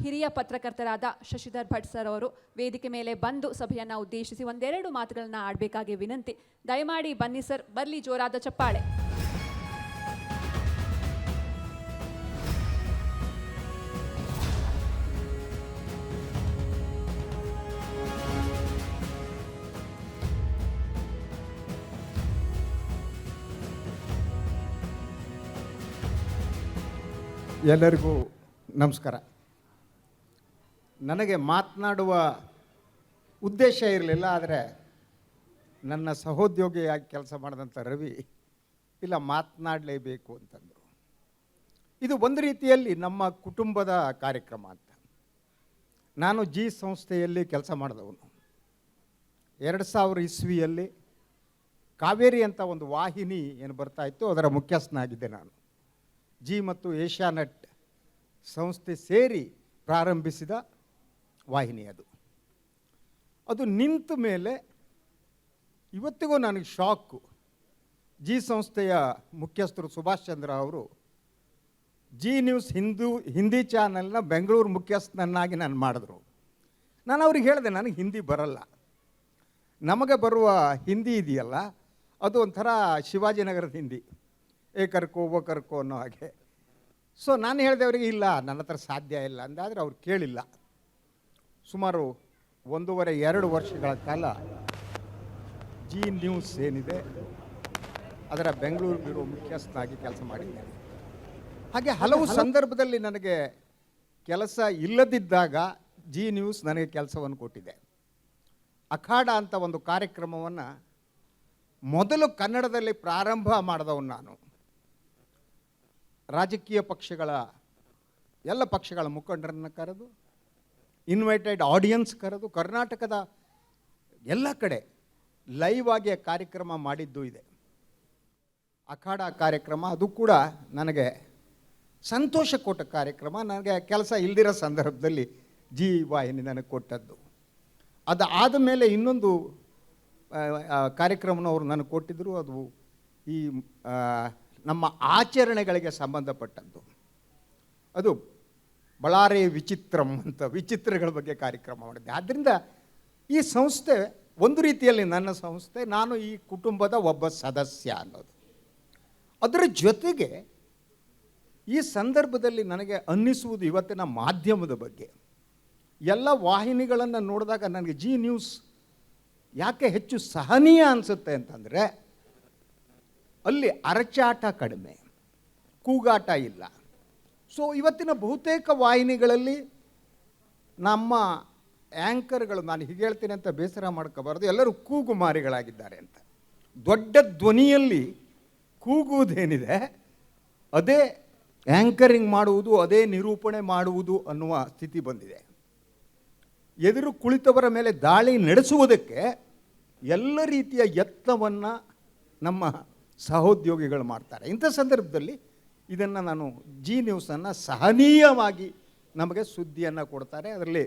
ಹಿರಿಯ ಪತ್ರಕರ್ತರಾದ ಶಶಿಧರ್ ಭಟ್ ಸರ್ ಅವರು ವೇದಿಕೆ ಮೇಲೆ ಬಂದು ಸಭೆಯನ್ನು ಉದ್ದೇಶಿಸಿ ಒಂದೆರಡು ಮಾತುಗಳನ್ನು ಆಡಬೇಕಾಗಿ ವಿನಂತಿ. ದಯಮಾಡಿ ಬನ್ನಿ ಸರ್, ಬರಲಿ ಜೋರಾದ ಚಪ್ಪಾಳೆ. ಎಲ್ಲರಿಗೂ ನಮಸ್ಕಾರ. ನನಗೆ ಮಾತನಾಡುವ ಉದ್ದೇಶ ಇರಲಿಲ್ಲ, ಆದರೆ ನನ್ನ ಸಹೋದ್ಯೋಗಿಯಾಗಿ ಕೆಲಸ ಮಾಡಿದಂಥ ರವಿ ಇಲ್ಲ ಮಾತನಾಡಲೇಬೇಕು ಅಂತಂದರು. ಇದು ಒಂದು ರೀತಿಯಲ್ಲಿ ನಮ್ಮ ಕುಟುಂಬದ ಕಾರ್ಯಕ್ರಮ ಅಂತ. ನಾನು ಜಿ ಸಂಸ್ಥೆಯಲ್ಲಿ ಕೆಲಸ ಮಾಡಿದವನು. 2000 ಇಸ್ವಿಯಲ್ಲಿ ಕಾವೇರಿ ಅಂತ ಒಂದು ವಾಹಿನಿ ಏನು ಬರ್ತಾಯಿತ್ತು, ಅದರ ಮುಖ್ಯಸ್ಥನಾಗಿದ್ದೆ ನಾನು. ಜಿ ಮತ್ತು ಏಷ್ಯಾನೆಟ್ ಸಂಸ್ಥೆ ಸೇರಿ ಪ್ರಾರಂಭಿಸಿದ ವಾಹಿನಿ ಅದು ನಿಂತ ಮೇಲೆ ಇವತ್ತಿಗೂ ನನಗೆ ಶಾಕು. ಜಿ ಸಂಸ್ಥೆಯ ಮುಖ್ಯಸ್ಥರು ಸುಭಾಷ್ ಚಂದ್ರ ಅವರು ಜಿ ನ್ಯೂಸ್ ಹಿಂದಿ ಚಾನಲ್ನ ಬೆಂಗಳೂರು ಮುಖ್ಯಸ್ಥನನ್ನಾಗಿ ನಾನು ಮಾಡಿದ್ರು. ನಾನು ಅವ್ರಿಗೆ ಹೇಳಿದೆ, ನನಗೆ ಹಿಂದಿ ಬರಲ್ಲ, ನಮಗೆ ಬರುವ ಹಿಂದಿ ಇದೆಯಲ್ಲ ಅದು ಒಂಥರ ಶಿವಾಜಿನಗರದ ಹಿಂದಿ, ಏಕರ್ಕೋ ಓಕರ್ಕೋ ಅನ್ನೋ ಹಾಗೆ. ಸೊ ನಾನು ಹೇಳಿದೆ ಅವರಿಗೆ, ಇಲ್ಲ ನನ್ನ ಹತ್ರ ಸಾಧ್ಯ ಇಲ್ಲ ಅಂದಾದರೆ ಅವ್ರು ಕೇಳಿಲ್ಲ. ಸುಮಾರು 1.5-2 ವರ್ಷಗಳ ಕಾಲ ಜಿ ನ್ಯೂಸ್ ಏನಿದೆ ಅದರ ಬೆಂಗಳೂರು ಬ್ಯೂರೋ ಮುಖ್ಯಸ್ಥನಾಗಿ ಕೆಲಸ ಮಾಡಿದ್ದೇನೆ. ಹಾಗೆ ಹಲವು ಸಂದರ್ಭದಲ್ಲಿ ನನಗೆ ಕೆಲಸ ಇಲ್ಲದಿದ್ದಾಗ ಜಿ ನ್ಯೂಸ್ ನನಗೆ ಕೆಲಸವನ್ನು ಕೊಟ್ಟಿದೆ. ಅಖಾಡ ಅಂತ ಒಂದು ಕಾರ್ಯಕ್ರಮವನ್ನು ಮೊದಲು ಕನ್ನಡದಲ್ಲಿ ಪ್ರಾರಂಭ ಮಾಡಿದವನು ನಾನು. ರಾಜಕೀಯ ಪಕ್ಷಗಳ ಎಲ್ಲ ಪಕ್ಷಗಳ ಮುಖಂಡರನ್ನು ಕರೆದು, ಇನ್ವೈಟೆಡ್ ಆಡಿಯನ್ಸ್ ಕರೆದು, ಕರ್ನಾಟಕದ ಎಲ್ಲ ಕಡೆ ಲೈವ್ ಆಗಿ ಕಾರ್ಯಕ್ರಮ ಮಾಡಿದ್ದು ಇದೆ. ಅಖಾಡ ಕಾರ್ಯಕ್ರಮ ಅದು ಕೂಡ ನನಗೆ ಸಂತೋಷ ಕೊಟ್ಟ ಕಾರ್ಯಕ್ರಮ. ನನಗೆ ಕೆಲಸ ಇಲ್ದಿರೋ ಸಂದರ್ಭದಲ್ಲಿ ಜಿ ವಾಹಿನಿ ನನಗೆ ಕೊಟ್ಟದ್ದು. ಅದು ಆದಮೇಲೆ ಇನ್ನೊಂದು ಕಾರ್ಯಕ್ರಮನವರು ನನಗೆ ಕೊಟ್ಟಿದ್ದರು. ಅದು ಈ ನಮ್ಮ ಆಚರಣೆಗಳಿಗೆ ಸಂಬಂಧಪಟ್ಟದ್ದು. ಅದು ಬಳ್ಳಾರಿ ವಿಚಿತ್ರಂ ಅಂತ ವಿಚಿತ್ರಗಳ ಬಗ್ಗೆ ಕಾರ್ಯಕ್ರಮ ಮಾಡಿದ್ದೆ. ಆದ್ದರಿಂದ ಈ ಸಂಸ್ಥೆ ಒಂದು ರೀತಿಯಲ್ಲಿ ನನ್ನ ಸಂಸ್ಥೆ, ನಾನು ಈ ಕುಟುಂಬದ ಒಬ್ಬ ಸದಸ್ಯ ಅನ್ನೋದು. ಅದರ ಜೊತೆಗೆ ಈ ಸಂದರ್ಭದಲ್ಲಿ ನನಗೆ ಅನ್ನಿಸುವುದು ಇವತ್ತಿನ ಮಾಧ್ಯಮದ ಬಗ್ಗೆ. ಎಲ್ಲ ವಾಹಿನಿಗಳನ್ನು ನೋಡಿದಾಗ ನನಗೆ ಜಿ ನ್ಯೂಸ್ ಯಾಕೆ ಹೆಚ್ಚು ಸಹನೀಯ ಅನಿಸುತ್ತೆ ಅಂತಂದರೆ, ಅಲ್ಲಿ ಅರಚಾಟ ಕಡಿಮೆ, ಕೂಗಾಟ ಇಲ್ಲ. ಸೊ ಇವತ್ತಿನ ಬಹುತೇಕ ವಾಹಿನಿಗಳಲ್ಲಿ ನಮ್ಮ ಆ್ಯಂಕರ್ಗಳು, ನಾನು ಹೀಗೆ ಹೇಳ್ತೀನಿ ಅಂತ ಬೇಸರ ಮಾಡ್ಕೋಬಾರ್ದು, ಎಲ್ಲರೂ ಕೂಗುಮಾರಿಗಳಾಗಿದ್ದಾರೆ ಅಂತ. ದೊಡ್ಡ ಧ್ವನಿಯಲ್ಲಿ ಕೂಗುವುದೇನಿದೆ ಅದೇ ಆ್ಯಂಕರಿಂಗ್ ಮಾಡುವುದು, ಅದೇ ನಿರೂಪಣೆ ಮಾಡುವುದು ಅನ್ನುವ ಸ್ಥಿತಿ ಬಂದಿದೆ. ಎದುರು ಕುಳಿತವರ ಮೇಲೆ ದಾಳಿ ನಡೆಸುವುದಕ್ಕೆ ಎಲ್ಲ ರೀತಿಯ ಯತ್ನವನ್ನು ನಮ್ಮ ಸಹೋದ್ಯೋಗಿಗಳು ಮಾಡ್ತಾರೆ. ಇಂಥ ಸಂದರ್ಭದಲ್ಲಿ ಇದನ್ನು ನಾನು ಜಿ ನ್ಯೂಸನ್ನು ಸಹನೀಯವಾಗಿ ನಮಗೆ ಸುದ್ದಿಯನ್ನು ಕೊಡ್ತಾರೆ. ಅದರಲ್ಲಿ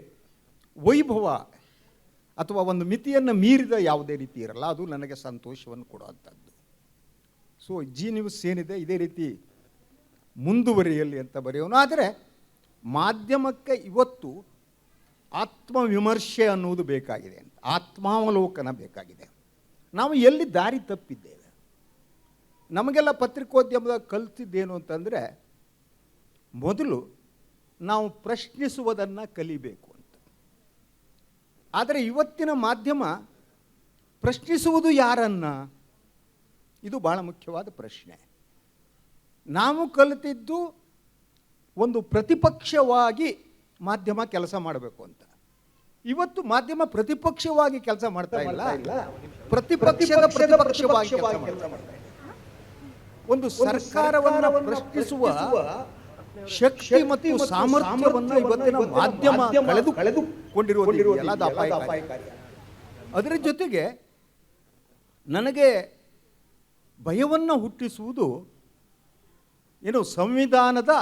ವೈಭವ ಅಥವಾ ಒಂದು ಮಿತಿಯನ್ನು ಮೀರಿದ ಯಾವುದೇ ರೀತಿ ಇರಲ್ಲ, ಅದು ನನಗೆ ಸಂತೋಷವನ್ನು ಕೊಡುವಂಥದ್ದು. ಸೊ ಜಿ ನ್ಯೂಸ್ ಏನಿದೆ ಇದೇ ರೀತಿ ಮುಂದುವರಿಯಲಿ ಅಂತ ಬರೆಯೋನು. ಆದರೆ ಮಾಧ್ಯಮಕ್ಕೆ ಇವತ್ತು ಆತ್ಮವಿಮರ್ಶೆ ಅನ್ನುವುದು ಬೇಕಾಗಿದೆ, ಆತ್ಮಾವಲೋಕನ ಬೇಕಾಗಿದೆ. ನಾವು ಎಲ್ಲಿ ದಾರಿ ತಪ್ಪಿದ್ದೇವೆ? ನಮಗೆಲ್ಲ ಪತ್ರಿಕೋದ್ಯಮದಾಗ ಕಲಿತಿದ್ದೇನು ಅಂತಂದರೆ, ಮೊದಲು ನಾವು ಪ್ರಶ್ನಿಸುವುದನ್ನು ಕಲಿಬೇಕು ಅಂತ. ಆದರೆ ಇವತ್ತಿನ ಮಾಧ್ಯಮ ಪ್ರಶ್ನಿಸುವುದು ಯಾರನ್ನ? ಇದು ಭಾಳ ಮುಖ್ಯವಾದ ಪ್ರಶ್ನೆ. ನಾವು ಕಲಿತಿದ್ದು ಒಂದು ಪ್ರತಿಪಕ್ಷವಾಗಿ ಮಾಧ್ಯಮ ಕೆಲಸ ಮಾಡಬೇಕು ಅಂತ. ಇವತ್ತು ಮಾಧ್ಯಮ ಪ್ರತಿಪಕ್ಷವಾಗಿ ಕೆಲಸ ಮಾಡ್ತಾ ಇಲ್ಲ, ಪ್ರತಿಪಕ್ಷದ ಪ್ರತಿಪಕ್ಷವಾಗಿ ಕೆಲಸ ಮಾಡ್ತಾ ಇದೆ. ಒಂದು ಸರ್ಕಾರವನ್ನು ಪ್ರಶ್ನಿಸುವ ಶಕ್ತಿ ಮತ್ತು ಸಾಮರ್ಥ್ಯವನ್ನು ಇವತ್ತಿನ ಮಾಧ್ಯಮ ಕಳೆದುಕೊಂಡಿರುವುದಿಲ್ಲ. ಅದರ ಜೊತೆಗೆ ನನಗೆ ಭಯವನ್ನು ಹುಟ್ಟಿಸುವುದು ಏನು, ಸಂವಿಧಾನದ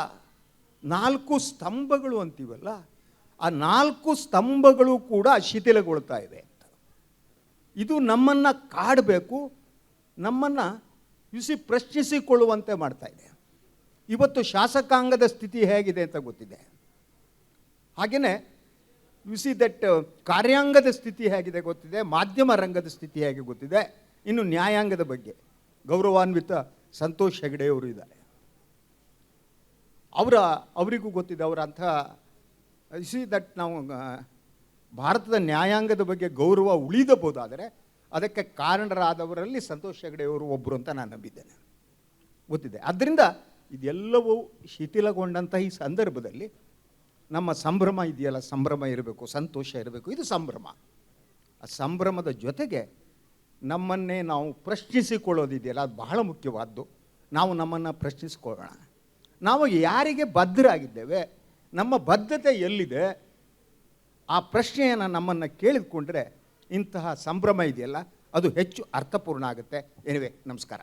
4 ಸ್ತಂಭಗಳು ಅಂತೀವಲ್ಲ, ಆ 4 ಸ್ತಂಭಗಳು ಕೂಡ ಶಿಥಿಲಗೊಳ್ತಾ ಇದೆ ಅಂತ. ಇದು ನಮ್ಮನ್ನು ಕಾಡಬೇಕು, ನಮ್ಮನ್ನು ಪ್ರಶ್ನಿಸಿಕೊಳ್ಳುವಂತೆ ಮಾಡ್ತಾ ಇದೆ. ಇವತ್ತು ಶಾಸಕಾಂಗದ ಸ್ಥಿತಿ ಹೇಗಿದೆ ಅಂತ ಗೊತ್ತಿದೆ. ಹಾಗೆಯೇ ಯು ಸಿ ದಟ್ ಕಾರ್ಯಾಂಗದ ಸ್ಥಿತಿ ಹೇಗಿದೆ ಗೊತ್ತಿದೆ, ಮಾಧ್ಯಮ ರಂಗದ ಸ್ಥಿತಿ ಹೇಗೆ ಗೊತ್ತಿದೆ, ಇನ್ನು ನ್ಯಾಯಾಂಗದ ಬಗ್ಗೆ ಗೌರವಾನ್ವಿತ ಸಂತೋಷ್ ಹೆಗಡೆಯವರು ಇದ್ದಾರೆ. ಅವರಿಗೂ ಗೊತ್ತಿದೆ. ಅವರಂಥ ಯು ಸಿ ದಟ್ ನಾವು ಭಾರತದ ನ್ಯಾಯಾಂಗದ ಬಗ್ಗೆ ಗೌರವ ಉಳಿದಬಹುದಾದರೆ ಅದಕ್ಕೆ ಕಾರಣರಾದವರಲ್ಲಿ ಸಂತೋಷ್ ಹೆಗಡೆಯವರು ಒಬ್ಬರು ಅಂತ ನಾನು ನಂಬಿದ್ದೇನೆ, ಗೊತ್ತಿದೆ. ಆದ್ದರಿಂದ ಇದೆಲ್ಲವೂ ಶಿಥಿಲಗೊಂಡಂಥ ಈ ಸಂದರ್ಭದಲ್ಲಿ ನಮ್ಮ ಸಂಭ್ರಮ ಇದೆಯಲ್ಲ, ಸಂಭ್ರಮ ಇರಬೇಕು, ಸಂತೋಷ ಇರಬೇಕು. ಇದು ಸಂಭ್ರಮ. ಆ ಸಂಭ್ರಮದ ಜೊತೆಗೆ ನಮ್ಮನ್ನೇ ನಾವು ಪ್ರಶ್ನಿಸಿಕೊಳ್ಳೋದಿದೆಯಲ್ಲ, ಅದು ಬಹಳ ಮುಖ್ಯವಾದ್ದು. ನಾವು ನಮ್ಮನ್ನು ಪ್ರಶ್ನಿಸಿಕೊಳ್ಳೋಣ. ನಾವು ಯಾರಿಗೆ ಬದ್ಧರಾಗಿದ್ದೇವೆ, ನಮ್ಮ ಬದ್ಧತೆ ಎಲ್ಲಿದೆ, ಆ ಪ್ರಶ್ನೆಯನ್ನು ನಮ್ಮನ್ನು ಕೇಳಿಕೊಂಡ್ರೆ ಇಂತಹ ಸಂಭ್ರಮ ಇದೆಯಲ್ಲ ಅದು ಹೆಚ್ಚು ಅರ್ಥಪೂರ್ಣ ಆಗುತ್ತೆ. ಎನಿವೆ, ನಮಸ್ಕಾರ.